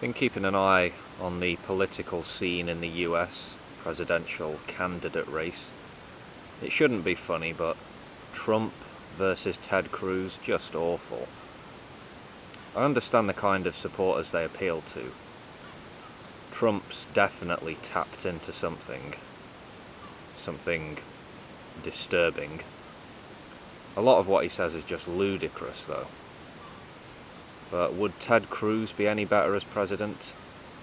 Been keeping an eye on the political scene in the US presidential candidate race. It shouldn't be funny, but Trump versus Ted Cruz, just awful. I understand the kind of supporters they appeal to. Trump's definitely tapped into something disturbing. A lot of what he says is just ludicrous, though. But would Ted Cruz be any better as president?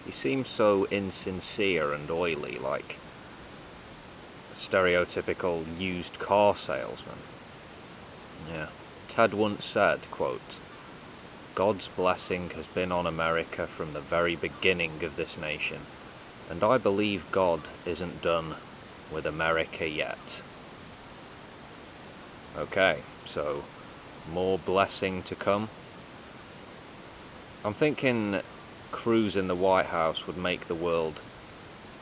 He seems so insincere and oily, like a stereotypical used car salesman. Yeah. Ted once said, quote, "God's blessing has been on America from the very beginning of this nation, and I believe God isn't done with America yet." Okay, so more blessing to come. I'm thinking Cruz in the White House would make the world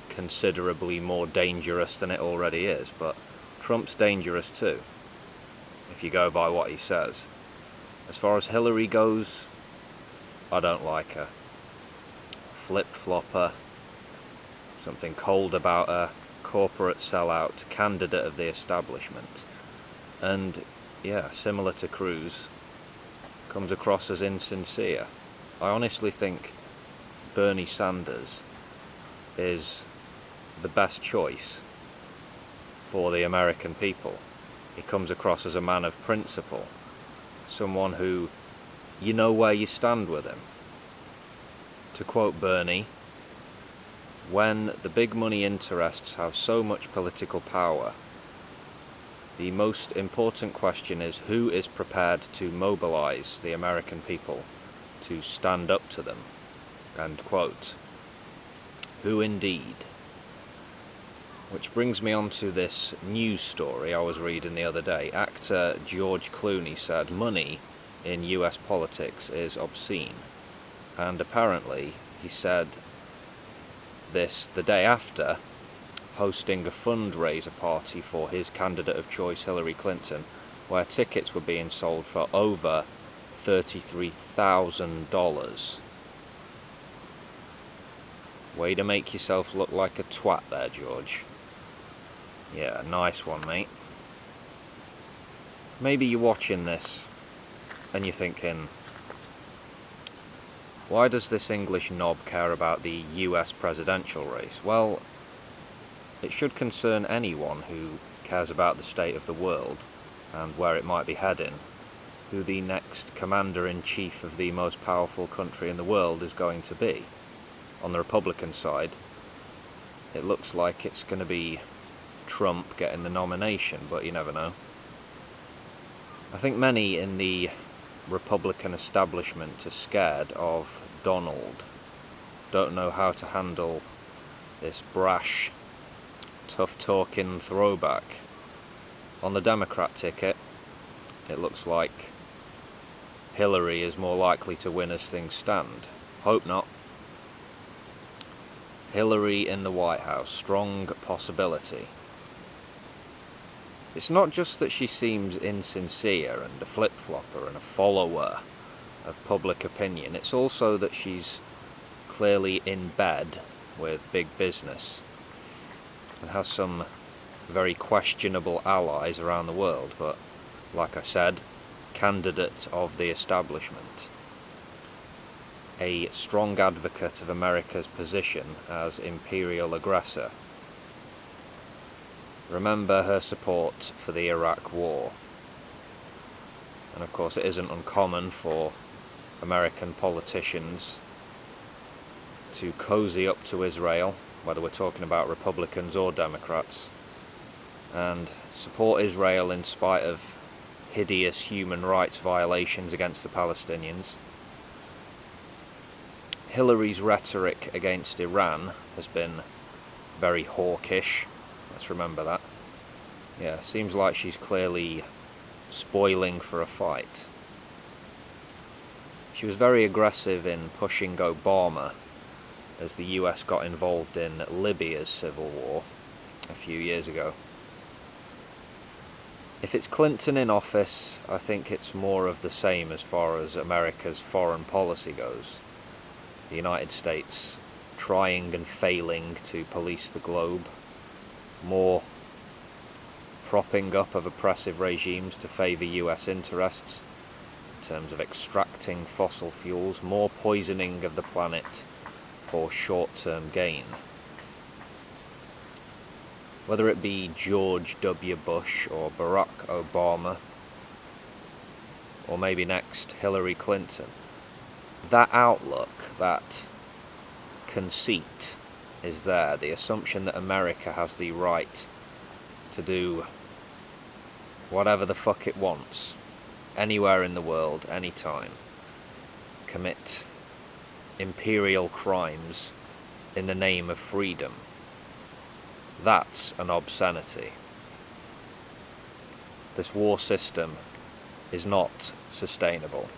considerably more dangerous than it already is, but Trump's dangerous too, if you go by what he says. As far as Hillary goes, I don't like her. Flip-flopper, something cold about her, corporate sellout, candidate of the establishment. And, yeah, similar to Cruz, comes across as insincere. I honestly think Bernie Sanders is the best choice for the American people. He comes across as a man of principle, someone who you know where you stand with him. To quote Bernie, "When the big money interests have so much political power, the most important question is who is prepared to mobilize the American people to stand up to them." End quote. Who indeed? Which brings me on to this news story I was reading the other day. Actor George Clooney said money in US politics is obscene. And apparently he said this the day after hosting a fundraiser party for his candidate of choice, Hillary Clinton, where tickets were being sold for over $33,000. Way to make yourself look like a twat there, George. Yeah, nice one, mate. Maybe you're watching this and you're thinking, why does this English knob care about the US presidential race? Well, it should concern anyone who cares about the state of the world and where it might be heading, who the next commander-in-chief of the most powerful country in the world is going to be. On the Republican side, it looks like it's going to be Trump getting the nomination, but you never know. I think many in the Republican establishment are scared of Donald, don't know how to handle this brash, tough-talking throwback. On the Democrat ticket, it looks like Hillary is more likely to win as things stand. Hope not. Hillary in the White House, strong possibility. It's not just that she seems insincere and a flip-flopper and a follower of public opinion, it's also that she's clearly in bed with big business and has some very questionable allies around the world, but like I said, candidate of the establishment. A strong advocate of America's position as imperial aggressor. Remember her support for the Iraq War. And of course it isn't uncommon for American politicians to cozy up to Israel, whether we're talking about Republicans or Democrats, and support Israel in spite of hideous human rights violations against the Palestinians. Hillary's rhetoric against Iran has been very hawkish. Let's remember that. Yeah, seems like she's clearly spoiling for a fight. She was very aggressive in pushing Obama as the US got involved in Libya's civil war a few years ago. If it's Clinton in office, I think it's more of the same as far as America's foreign policy goes. the United States trying and failing to police the globe, more propping up of oppressive regimes to favour US interests in terms of extracting fossil fuels, more poisoning of the planet for short-term gain. Whether it be George W. Bush or Barack Obama, or maybe next Hillary Clinton, that outlook, that conceit is there, the assumption that America has the right to do whatever the fuck it wants, anywhere in the world, anytime, commit imperial crimes in the name of freedom. That's an obscenity. This war system is not sustainable.